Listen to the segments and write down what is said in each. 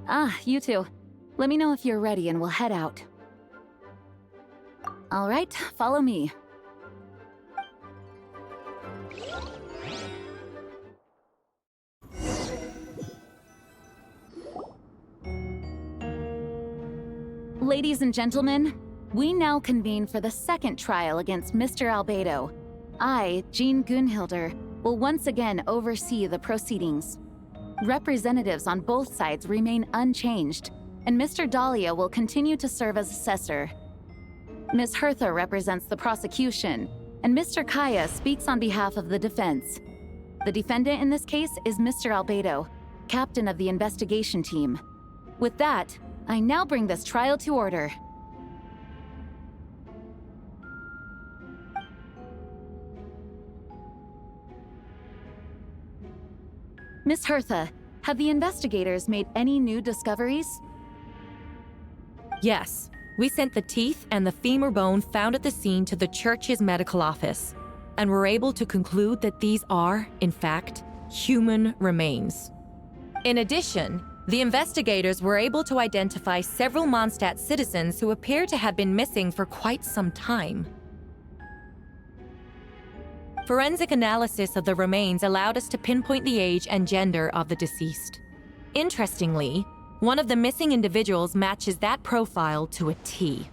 Ah, you two. Let me know if you're ready and we'll head out. All right, follow me. Ladies and gentlemen, we now convene for the second trial against Mr. Albedo. I, Jean Gunhilder, will once again oversee the proceedings. Representatives on both sides remain unchanged, and Mr. Dahlia will continue to serve as assessor. Ms. Hertha represents the prosecution, and Mr. Kaya speaks on behalf of the defense. The defendant in this case is Mr. Albedo, captain of the investigation team. With that, I now bring this trial to order. Ms. Hertha, have the investigators made any new discoveries? Yes. We sent the teeth and the femur bone found at the scene to the church's medical office, and were able to conclude that these are, in fact, human remains. In addition, the investigators were able to identify several Mondstadt citizens who appear to have been missing for quite some time. Forensic analysis of the remains allowed us to pinpoint the age and gender of the deceased. Interestingly, one of the missing individuals matches that profile to a T.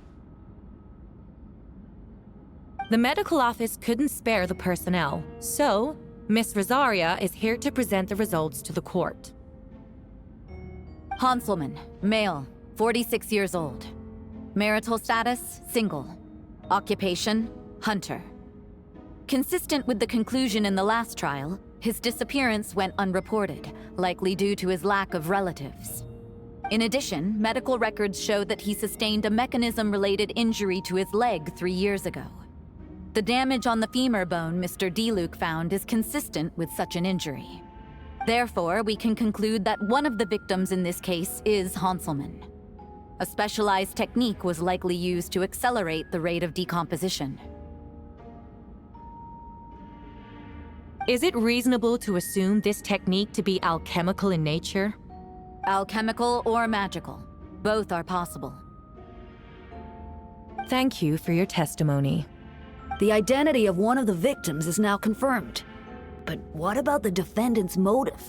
The medical office couldn't spare the personnel, so Miss Rosaria is here to present the results to the court. Hanselman, male, 46 years old. Marital status, single. Occupation, hunter. Consistent with the conclusion in the last trial, his disappearance went unreported, likely due to his lack of relatives. In addition, medical records show that he sustained a mechanism-related injury to his leg 3 years ago. The damage on the femur bone Mr. Diluc found is consistent with such an injury. Therefore, we can conclude that one of the victims in this case is Hanselman. A specialized technique was likely used to accelerate the rate of decomposition. Is it reasonable to assume this technique to be alchemical in nature? Alchemical or magical. Both are possible. Thank you for your testimony. The identity of one of the victims is now confirmed. But what about the defendant's motive?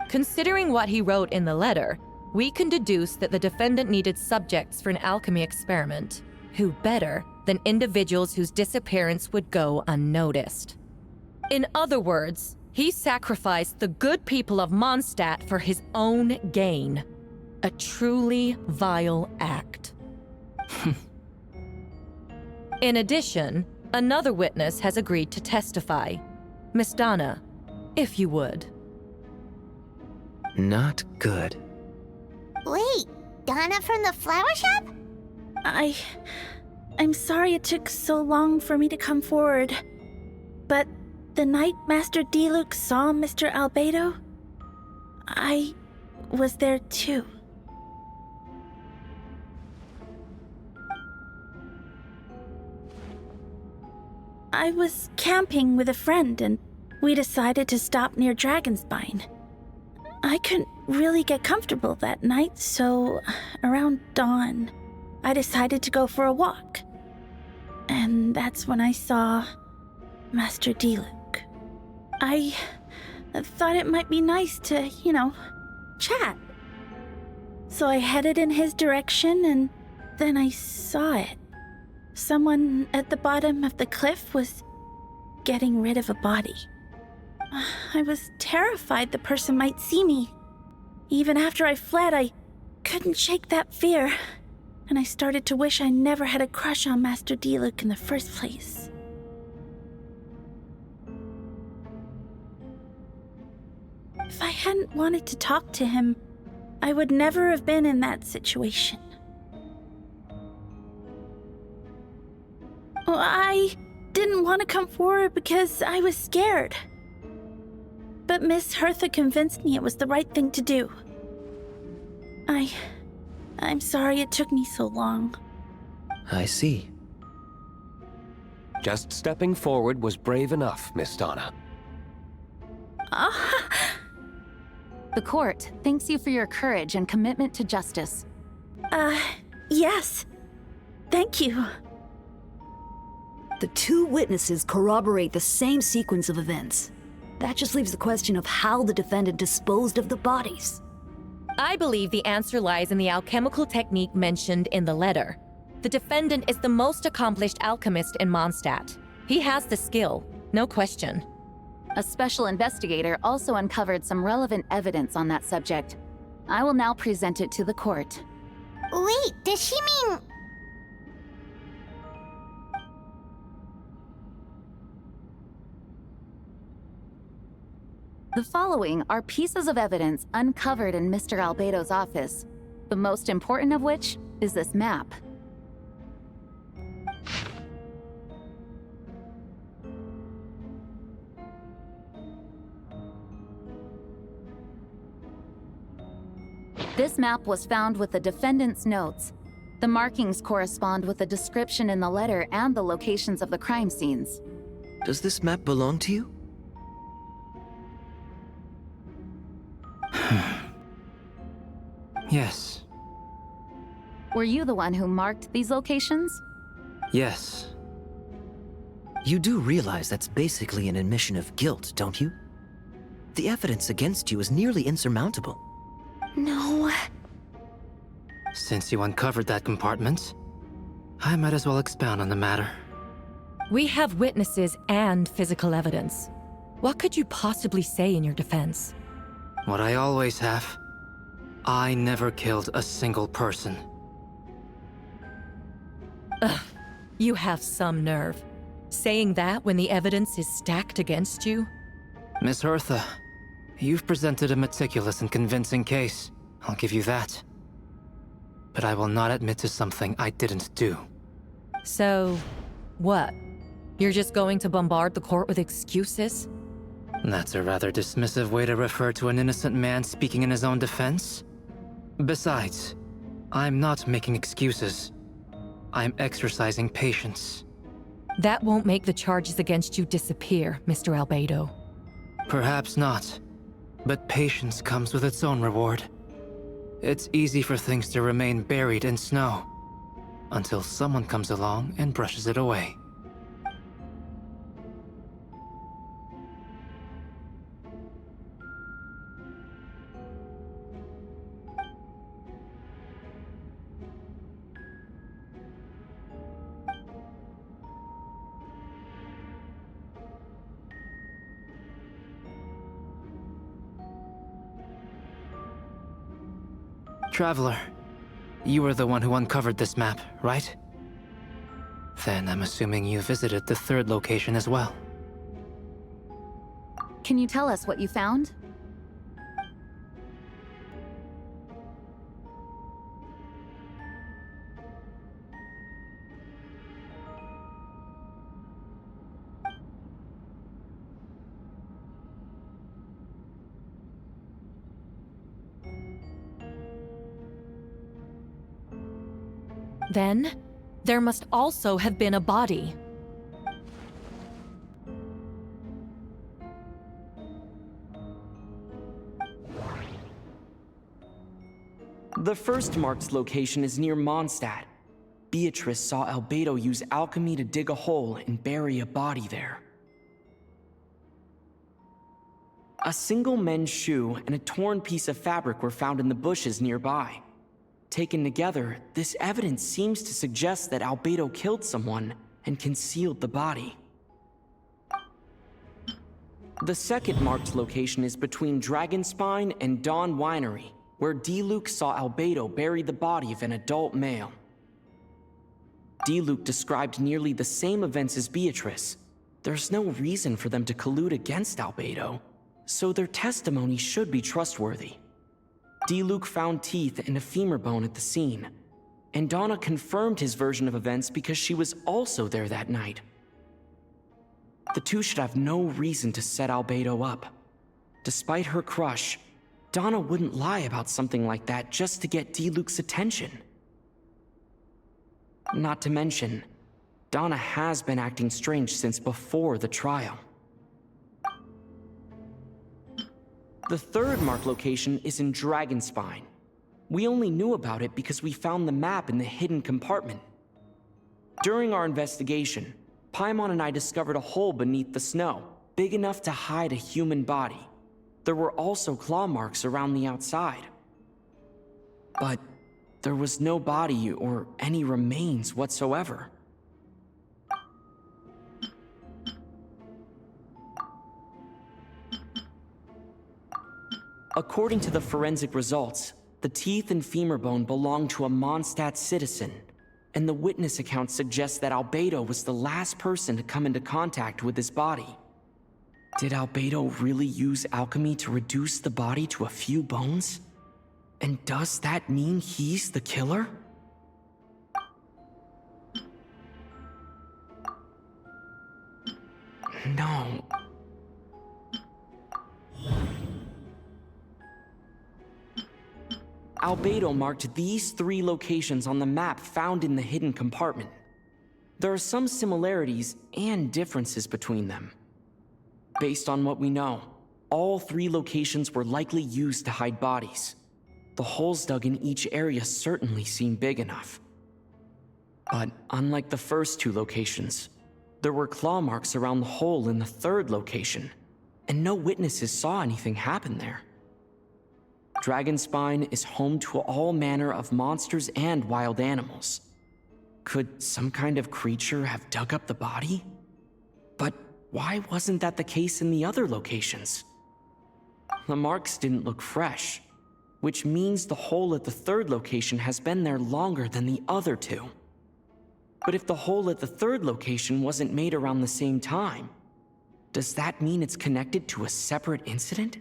Considering what he wrote in the letter, we can deduce that the defendant needed subjects for an alchemy experiment. Who better than individuals whose disappearance would go unnoticed? In other words, he sacrificed the good people of Mondstadt for his own gain. A truly vile act. In addition, another witness has agreed to testify. Miss Donna, if you would. Not good. Wait, Donna from the flower shop? I'm sorry it took so long for me to come forward. But the night Master Diluc saw Mr. Albedo, I was there too. I was camping with a friend and we decided to stop near Dragonspine. I couldn't really get comfortable that night, so around dawn, I decided to go for a walk. And that's when I saw Master Diluc. I thought it might be nice to, chat. So I headed in his direction and then I saw it. Someone at the bottom of the cliff was getting rid of a body. I was terrified the person might see me. Even after I fled, I couldn't shake that fear. And I started to wish I never had a crush on Master Diluc in the first place. If I hadn't wanted to talk to him, I would never have been in that situation. Well, I didn't want to come forward because I was scared. But Miss Hertha convinced me it was the right thing to do. I'm sorry it took me so long. I see. Just stepping forward was brave enough, Miss Donna. The court thanks you for your courage and commitment to justice. Yes. Thank you. The two witnesses corroborate the same sequence of events. That just leaves the question of how the defendant disposed of the bodies. I believe the answer lies in the alchemical technique mentioned in the letter. The defendant is the most accomplished alchemist in Mondstadt. He has the skill, no question. A special investigator also uncovered some relevant evidence on that subject. I will now present it to the court. Wait, does she mean... The following are pieces of evidence uncovered in Mr. Albedo's office, the most important of which is this map. This map was found with the defendant's notes. The markings correspond with the description in the letter and the locations of the crime scenes. Does this map belong to you? Yes. Were you the one who marked these locations? Yes. You do realize that's basically an admission of guilt, don't you? The evidence against you is nearly insurmountable. No. Since you uncovered that compartment, I might as well expound on the matter. We have witnesses and physical evidence. What could you possibly say in your defense? What I always have. I never killed a single person. Ugh, you have some nerve. Saying that when the evidence is stacked against you? Miss Hertha, you've presented a meticulous and convincing case. I'll give you that. But I will not admit to something I didn't do. So, what? You're just going to bombard the court with excuses? That's a rather dismissive way to refer to an innocent man speaking in his own defense. Besides, I'm not making excuses. I'm exercising patience. That won't make the charges against you disappear, Mr. Albedo. Perhaps not, but patience comes with its own reward. It's easy for things to remain buried in snow, until someone comes along and brushes it away. Traveler, you were the one who uncovered this map, right? Then I'm assuming you visited the third location as well. Can you tell us what you found? Then, there must also have been a body. The first marked location is near Mondstadt. Beatrice saw Albedo use alchemy to dig a hole and bury a body there. A single men's shoe and a torn piece of fabric were found in the bushes nearby. Taken together, this evidence seems to suggest that Albedo killed someone and concealed the body. The second marked location is between Dragonspine and Dawn Winery, where D-Luke saw Albedo bury the body of an adult male. D-Luke described nearly the same events as Beatrice. There's no reason for them to collude against Albedo, so their testimony should be trustworthy. D-Luke found teeth and a femur bone at the scene, and Donna confirmed his version of events because she was also there that night. The two should have no reason to set Albedo up. Despite her crush, Donna wouldn't lie about something like that just to get D-Luke's attention. Not to mention, Donna has been acting strange since before the trial. The third marked location is in Dragonspine. We only knew about it because we found the map in the hidden compartment. During our investigation, Paimon and I discovered a hole beneath the snow, big enough to hide a human body. There were also claw marks around the outside. But there was no body or any remains whatsoever. According to the forensic results, the teeth and femur bone belonged to a Mondstadt citizen, and the witness account suggests that Albedo was the last person to come into contact with his body. Did Albedo really use alchemy to reduce the body to a few bones? And does that mean he's the killer? No. Albedo marked these 3 locations on the map found in the hidden compartment. There are some similarities and differences between them. Based on what we know, all 3 locations were likely used to hide bodies. The holes dug in each area certainly seem big enough. But unlike the first 2 locations, there were claw marks around the hole in the 3rd location, and no witnesses saw anything happen there. Dragonspine is home to all manner of monsters and wild animals. Could some kind of creature have dug up the body? But why wasn't that the case in the other locations? The marks didn't look fresh, which means the hole at the 3rd location has been there longer than the other 2. But if the hole at the 3rd location wasn't made around the same time, does that mean it's connected to a separate incident?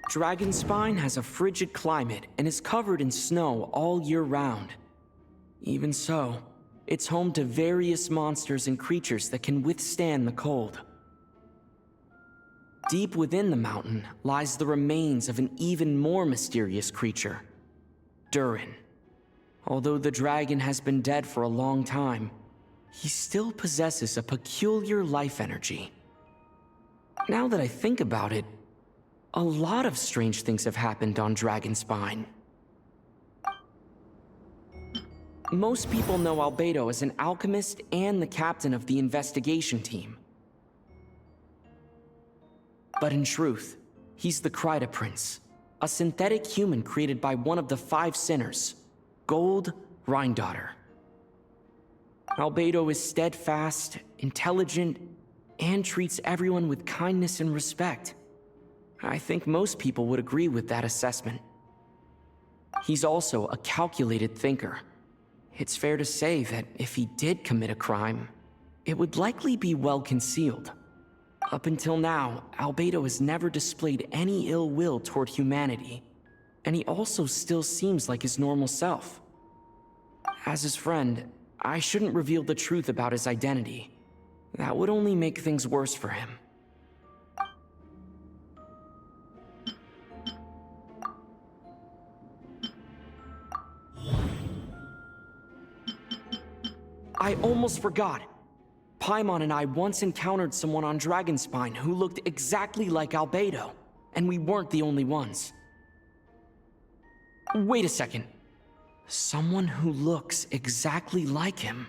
Dragonspine has a frigid climate and is covered in snow all year round. Even so, it's home to various monsters and creatures that can withstand the cold. Deep within the mountain lies the remains of an even more mysterious creature, Durin. Although the dragon has been dead for a long time, he still possesses a peculiar life energy. Now that I think about it, a lot of strange things have happened on Dragonspine. Most people know Albedo as an alchemist and the captain of the investigation team. But in truth, he's the Kryta Prince, a synthetic human created by one of the 5 sinners, Gold Rhindaughter. Albedo is steadfast, intelligent, and treats everyone with kindness and respect. I think most people would agree with that assessment. He's also a calculated thinker. It's fair to say that if he did commit a crime, it would likely be well concealed. Up until now, Albedo has never displayed any ill will toward humanity, and he also still seems like his normal self. As his friend, I shouldn't reveal the truth about his identity. That would only make things worse for him. I almost forgot. Paimon and I once encountered someone on Dragonspine who looked exactly like Albedo, and we weren't the only ones. Wait a second. Someone who looks exactly like him.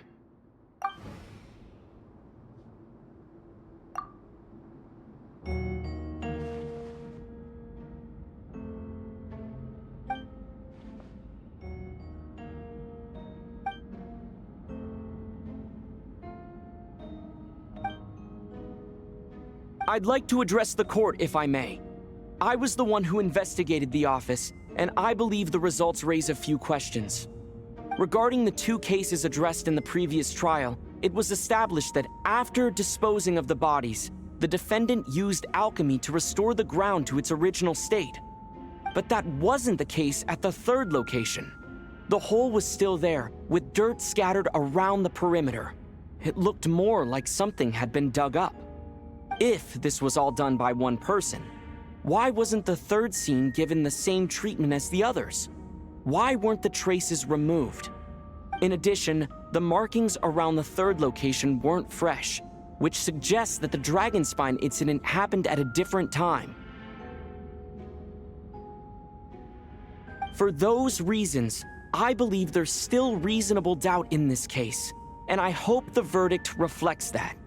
I'd like to address the court, if I may. I was the one who investigated the office, and I believe the results raise a few questions. Regarding the 2 cases addressed in the previous trial, it was established that after disposing of the bodies, the defendant used alchemy to restore the ground to its original state. But that wasn't the case at the 3rd location. The hole was still there, with dirt scattered around the perimeter. It looked more like something had been dug up. If this was all done by one person, why wasn't the 3rd scene given the same treatment as the others? Why weren't the traces removed? In addition, the markings around the 3rd location weren't fresh, which suggests that the Dragonspine incident happened at a different time. For those reasons, I believe there's still reasonable doubt in this case, and I hope the verdict reflects that.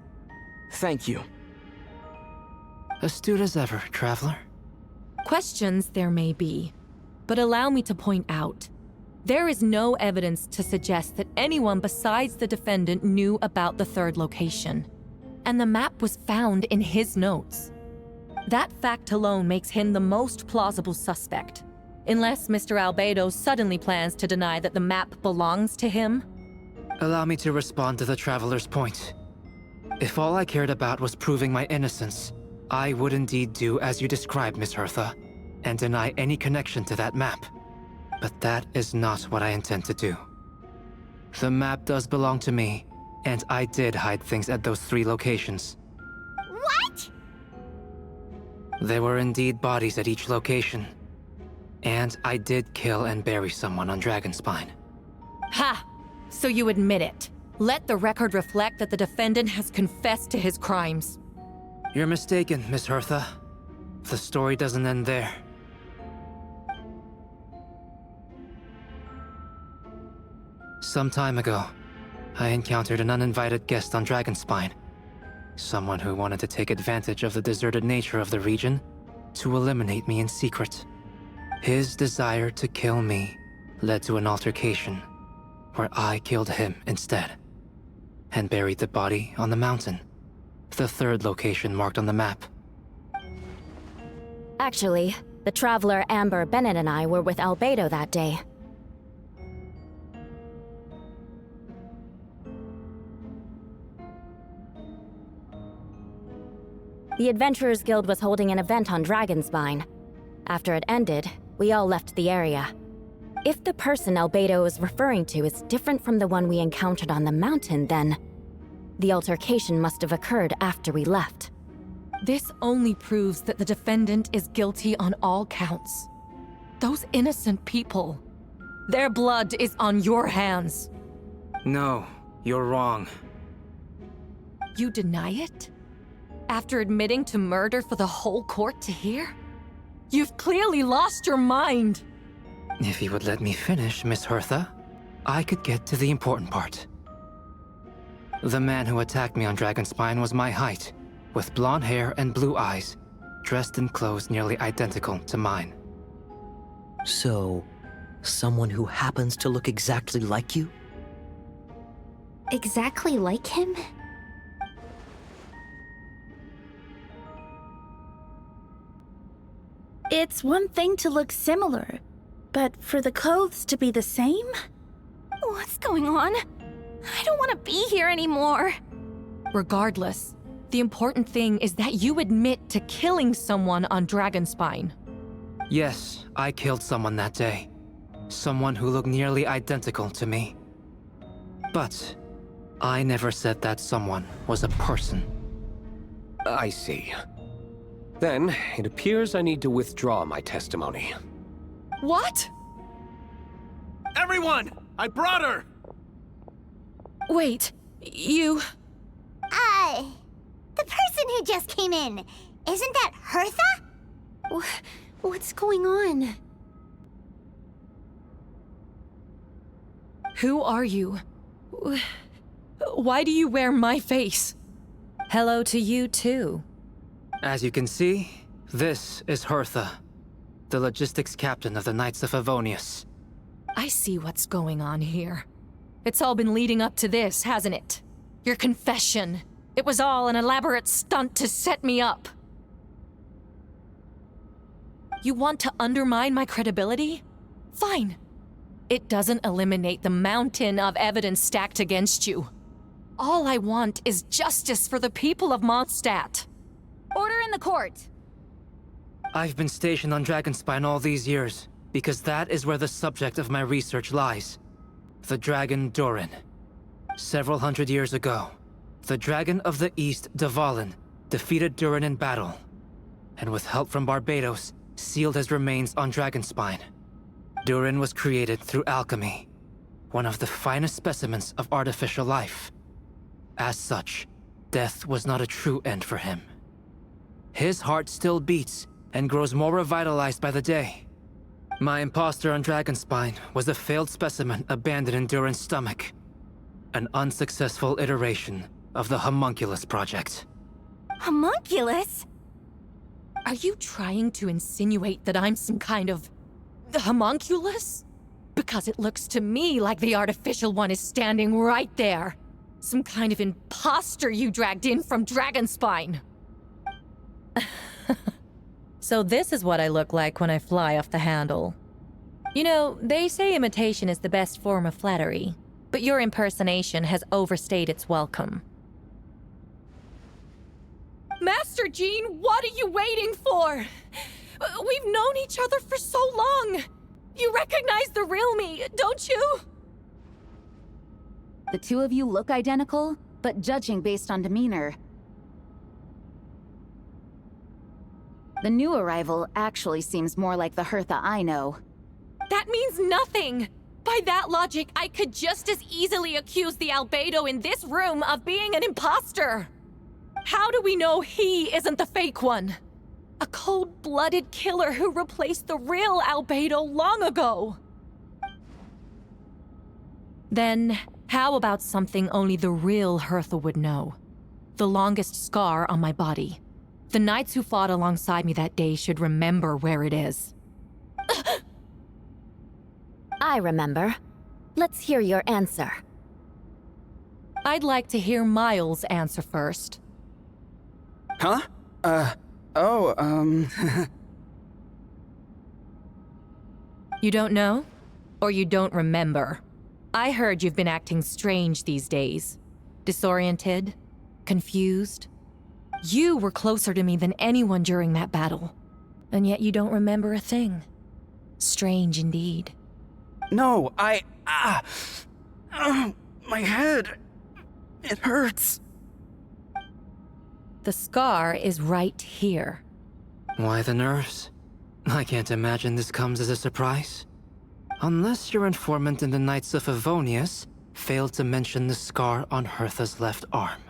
Thank you. Astute as ever, Traveler. Questions there may be, but allow me to point out, there is no evidence to suggest that anyone besides the defendant knew about the third location, and the map was found in his notes. That fact alone makes him the most plausible suspect, unless Mr. Albedo suddenly plans to deny that the map belongs to him. Allow me to respond to the Traveler's point. If all I cared about was proving my innocence, I would indeed do as you described, Miss Hertha, and deny any connection to that map. But that is not what I intend to do. The map does belong to me, and I did hide things at those 3 locations. What? There were indeed bodies at each location. And I did kill and bury someone on Dragonspine. Ha! So you admit it. Let the record reflect that the defendant has confessed to his crimes. You're mistaken, Miss Hertha. The story doesn't end there. Some time ago, I encountered an uninvited guest on Dragonspine. Someone who wanted to take advantage of the deserted nature of the region to eliminate me in secret. His desire to kill me led to an altercation, where I killed him instead, and buried the body on the mountain, the 3rd location marked on the map. Actually, the traveler Amber Bennett and I were with Albedo that day. The Adventurers Guild was holding an event on Dragonspine. After it ended, we all left the area. If the person Albedo is referring to is different from the one we encountered on the mountain, then the altercation must have occurred after we left. This only proves that the defendant is guilty on all counts. Those innocent people, their blood is on your hands. No, you're wrong. You deny it? After admitting to murder for the whole court to hear? You've clearly lost your mind! If you would let me finish, Miss Hertha, I could get to the important part. The man who attacked me on Dragonspine was my height, with blonde hair and blue eyes, dressed in clothes nearly identical to mine. So, someone who happens to look exactly like you? Exactly like him? It's one thing to look similar, but for the clothes to be the same? What's going on? I don't want to be here anymore. Regardless, the important thing is that you admit to killing someone on Dragonspine. Yes, I killed someone that day. Someone who looked nearly identical to me. But I never said that someone was a person. I see. Then, it appears I need to withdraw my testimony. What? Everyone! I brought her! Wait, you... The person who just came in, isn't that Hertha? What's going on? Who are you? Why do you wear my face? Hello to you too. As you can see, this is Hertha, the logistics captain of the Knights of Favonius. I see what's going on here. It's all been leading up to this, hasn't it? Your confession. It was all an elaborate stunt to set me up. You want to undermine my credibility? Fine. It doesn't eliminate the mountain of evidence stacked against you. All I want is justice for the people of Mondstadt. Order in the court! I've been stationed on Dragonspine all these years, because that is where the subject of my research lies. The dragon Durin. Several hundred years ago, the dragon of the East, Dvalin, defeated Durin in battle, and with help from Barbados, sealed his remains on Dragonspine. Durin was created through alchemy, one of the finest specimens of artificial life. As such, death was not a true end for him. His heart still beats and grows more revitalized by the day. My imposter on Dragonspine was a failed specimen abandoned in Duran's stomach. An unsuccessful iteration of the Homunculus project. Homunculus? Are you trying to insinuate that I'm some kind of homunculus? Because it looks to me like the artificial one is standing right there. Some kind of imposter you dragged in from Dragonspine. So this is what I look like when I fly off the handle. You know, they say imitation is the best form of flattery, but your impersonation has overstayed its welcome. Master Jean, what are you waiting for? We've known each other for so long. You recognize the real me, don't you? The two of you look identical, but judging based on demeanor, the new arrival actually seems more like the Hertha I know. That means nothing! By that logic, I could just as easily accuse the albedo in this room of being an imposter! How do we know he isn't the fake one? A cold-blooded killer who replaced the real albedo long ago! Then, how about something only the real Hertha would know? The longest scar on my body. The knights who fought alongside me that day should remember where it is. I remember. Let's hear your answer. I'd like to hear Miles' answer first. Huh? You don't know? Or you don't remember? I heard you've been acting strange these days. Disoriented? Confused? You were closer to me than anyone during that battle. And yet you don't remember a thing. Strange indeed. No, my head. It hurts. The scar is right here. Why the nerves? I can't imagine this comes as a surprise. Unless your informant in the Knights of Favonius failed to mention the scar on Hertha's left arm.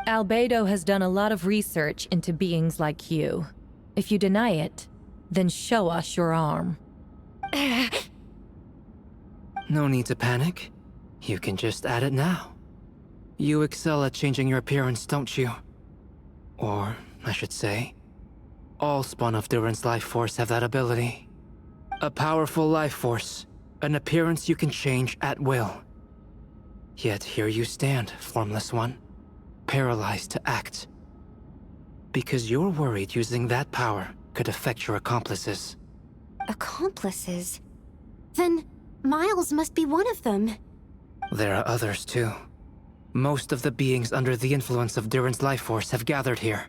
Albedo has done a lot of research into beings like you. If you deny it, then show us your arm. No need to panic. You can just add it now. You excel at changing your appearance, don't you? Or, I should say, all spawn of Duran's life force have that ability. A powerful life force, an appearance you can change at will. Yet here you stand, formless one, paralyzed to act. Because you're worried using that power could affect your accomplices. Accomplices? Then Miles must be one of them. There are others too. Most of the beings under the influence of Duran's life force have gathered here.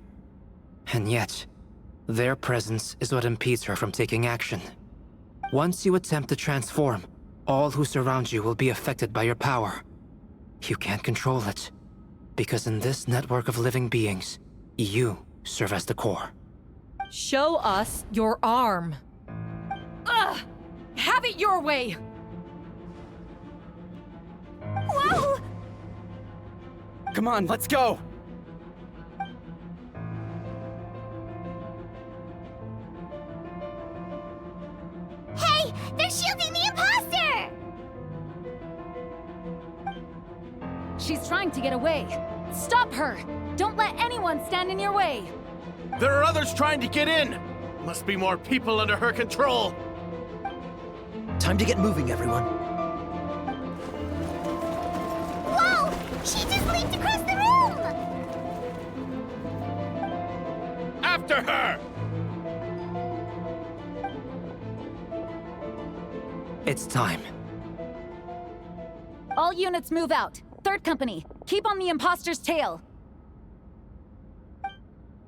And yet, their presence is what impedes her from taking action. Once you attempt to transform, all who surround you will be affected by your power. You can't control it, because in this network of living beings, you serve as the core. Show us your arm. Ugh! Have it your way! Whoa! Come on, let's go! Hey! They're shielding the imposter! She's trying to get away. Stop her! Don't let anyone stand in your way! There are others trying to get in! Must be more people under her control! Time to get moving, everyone. Whoa! She just leaped across the room! After her! It's time. All units move out. Third company, keep on the imposter's tail.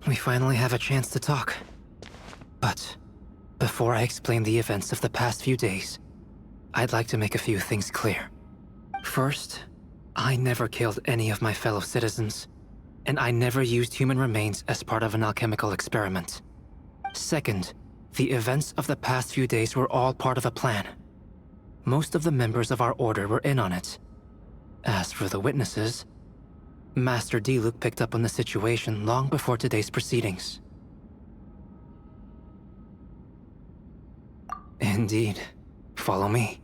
We finally have a chance to talk. But before I explain the events of the past few days, I'd like to make a few things clear. First, I never killed any of my fellow citizens, and I never used human remains as part of an alchemical experiment. Second, the events of the past few days were all part of a plan. Most of the members of our order were in on it. As for the witnesses, Master Diluc picked up on the situation long before today's proceedings. Indeed. Follow me.